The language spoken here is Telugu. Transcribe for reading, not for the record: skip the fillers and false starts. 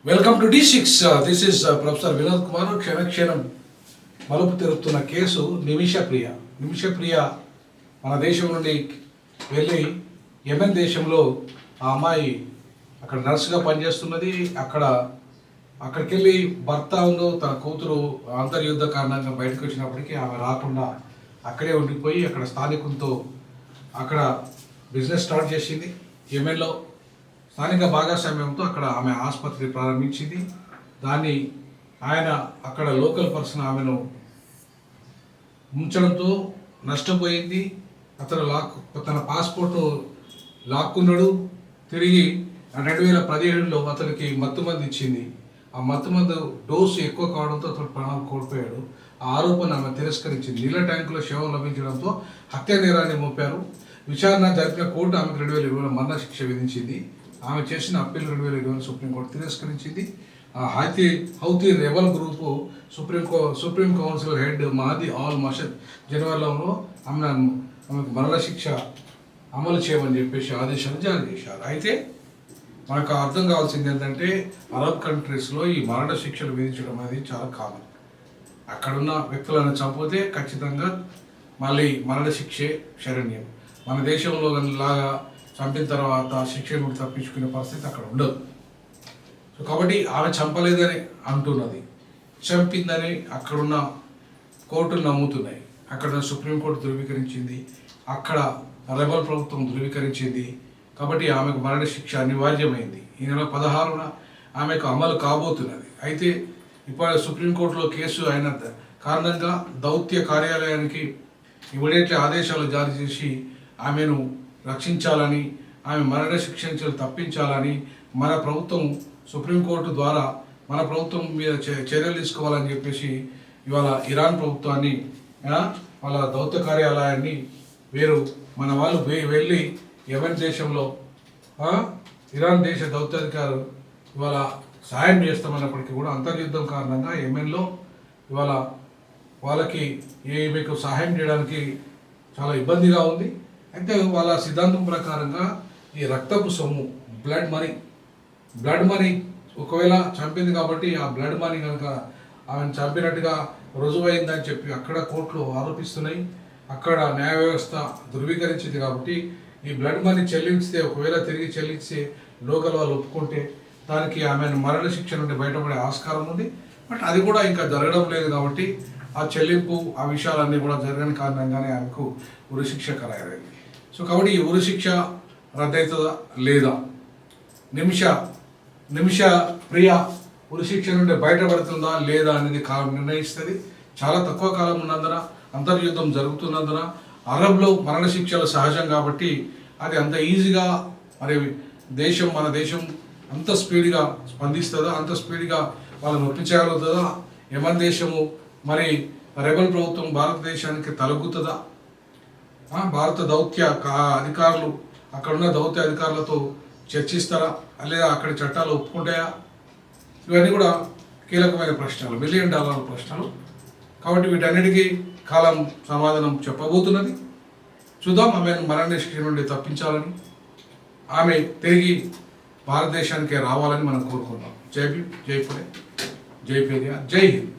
Welcome to D6. This is professor Vinod Kumar. క్షణక్షణం మలుపు తిరుగుతున్న కేసు నిమిషప్రియ. నిమిషప్రియ మన దేశం నుండి వెళ్ళి యెమెన్ దేశంలో ఆ అమ్మాయి అక్కడ నర్సుగా పనిచేస్తున్నది. అక్కడికి వెళ్ళి భర్త ఉందో తన కూతురు అంతర్యుద్ధ కారణంగా బయటకు వచ్చినప్పటికీ ఆమె రాకుండా అక్కడే ఉండిపోయి అక్కడ స్థానికులతో అక్కడ బిజినెస్ స్టార్ట్ చేసింది. యెమెన్లో స్థానిక భాగస్వామ్యంతో అక్కడ ఆమె ఆసుపత్రి ప్రారంభించింది. దాన్ని ఆయన అక్కడ లోకల్ పర్సన్ ఆమెను ఉంచడంతో నష్టపోయింది. అతను తన పాస్పోర్టు లాక్కున్నాడు. తిరిగి 2017లో అతనికి మత్తుమందు ఇచ్చింది. ఆ మత్తుమందు డోసు ఎక్కువ కావడంతో అతను ప్రాణాలు కోల్పోయాడు. ఆ ఆరోపణ ఆమె తిరస్కరించింది. నీళ్ళ ట్యాంకులో శవం లభించడంతో హత్య నేరాన్ని మోపారు. విచారణ జరిపిన కోర్టు ఆమెకు 2020లో మరణశిక్ష విధించింది. ఆమె చేసిన అప్పీల్ 2020 సుప్రీంకోర్టు తిరస్కరించింది. Houthi rebel group supreme council head Mahdi al Mashat జనవరిలో ఆమెకు మరణశిక్ష అమలు చేయమని చెప్పేసి ఆదేశాలు జారీ చేశారు. అయితే మనకు అర్థం కావాల్సింది ఏంటంటే అరబ్ కంట్రీస్లో ఈ మరణశిక్షలు విధించడం అనేది చాలా కామన్. అక్కడున్న వ్యక్తులను చంపితే ఖచ్చితంగా మళ్ళీ మరణశిక్షే శరణ్యం. మన దేశంలో లాగా చంపిన తర్వాత శిక్ష నుండి తప్పించుకునే పరిస్థితి అక్కడ ఉండదు. సో కాబట్టి ఆమె చంపలేదని అంటున్నది, చంపిందని అక్కడున్న కోర్టులు నమ్ముతున్నాయి. అక్కడ సుప్రీంకోర్టు ధృవీకరించింది, అక్కడ రెబల్ ప్రభుత్వం ధృవీకరించింది. కాబట్టి ఆమెకు మరణశిక్ష అనివార్యమైంది. ఈ నెల 16న ఆమెకు అమలు కాబోతున్నది. అయితే ఇప్పుడు సుప్రీంకోర్టులో కేసు అయిన కారణంగా దౌత్య కార్యాలయానికి ఇమీడియట్లీ ఆదేశాలు జారీ చేసి ఆమెను రక్షించాలని, ఆమె మరణశిక్ష నుంచి తప్పించాలని మన ప్రభుత్వం సుప్రీంకోర్టు ద్వారా మన ప్రభుత్వం మీద చర్యలు తీసుకోవాలని చెప్పేసి ఇవాళ ఇరాన్ ప్రభుత్వాన్ని వాళ్ళ దౌత్య కార్యాలయాన్ని మన వాళ్ళు వెళ్ళి యెమెన్ దేశంలో ఇరాన్ దేశ దౌత్యాధికారులు ఇవాళ సాయం చేస్తామన్నప్పటికీ కూడా అంతర్యుద్ధం కారణంగా యెమెన్లో ఇవాళ వాళ్ళకి మీకు సహాయం చేయడానికి చాలా ఇబ్బందిగా ఉంది. అయితే వాళ్ళ సిద్ధాంతం ప్రకారంగా ఈ రక్తపు సొమ్ము బ్లడ్ మనీ ఒకవేళ చంపింది కాబట్టి ఆ బ్లడ్ మనీ కనుక ఆమెను చంపినట్టుగా రుజువైందని చెప్పి అక్కడ కోర్టులు ఆరోపిస్తున్నాయి. అక్కడ న్యాయ వ్యవస్థ ధృవీకరించింది. కాబట్టి ఈ బ్లడ్ మనీ చెల్లించితే ఒకవేళ తిరిగి చెల్లించి లోకల్ వాళ్ళు ఒప్పుకుంటే దానికి ఆమెను మరణశిక్ష నుండి బయటపడే ఆస్కారం ఉంది. బట్ అది కూడా ఇంకా జరగడం లేదు. కాబట్టి ఆ చెల్లింపు ఆ విషయాలన్నీ కూడా జరగని కారణంగానే ఆమెకు ఉరిశిక్ష ఖరారైంది. సో కాబట్టి ఈ ఉరిశిక్ష రద్దవుతుందా లేదా, నిమిష ప్రియ ఉరిశిక్ష నుండి బయటపడుతుందా లేదా అనేది కాలం నిర్ణయిస్తుంది. చాలా తక్కువ కాలం ఉన్నందున, అంతర్యుద్ధం జరుగుతున్నందున, అరబ్లో మరణశిక్షలు సహజం కాబట్టి అది అంత ఈజీగా మన దేశం అంత స్పీడ్గా స్పందిస్తుందా, అంత స్పీడ్గా వాళ్ళని ఒప్పించగలుగుతుందా, యెమెన్ దేశము మరి రెబల్ ప్రభుత్వం భారతదేశానికి తలగుతుందా, భారత దౌత్య అధికారులు అక్కడున్న దౌత్య అధికారులతో చర్చిస్తారా, లేదా అక్కడి చట్టాలు ఒప్పుకుంటాయా, ఇవన్నీ కూడా కీలకమైన ప్రశ్నలు, $1 మిలియన్ ప్రశ్నలు. కాబట్టి వీటన్నిటికీ కాలం సమాధానం చెప్పబోతున్నది. చూద్దాం. ఆమెను మరణశిక్ష నుండి తప్పించాలని, ఆమె తిరిగి భారతదేశానికి రావాలని మనం కోరుకుందాం. జై భీమ్, జై పులే, జై పెరియార్, జై హింద్.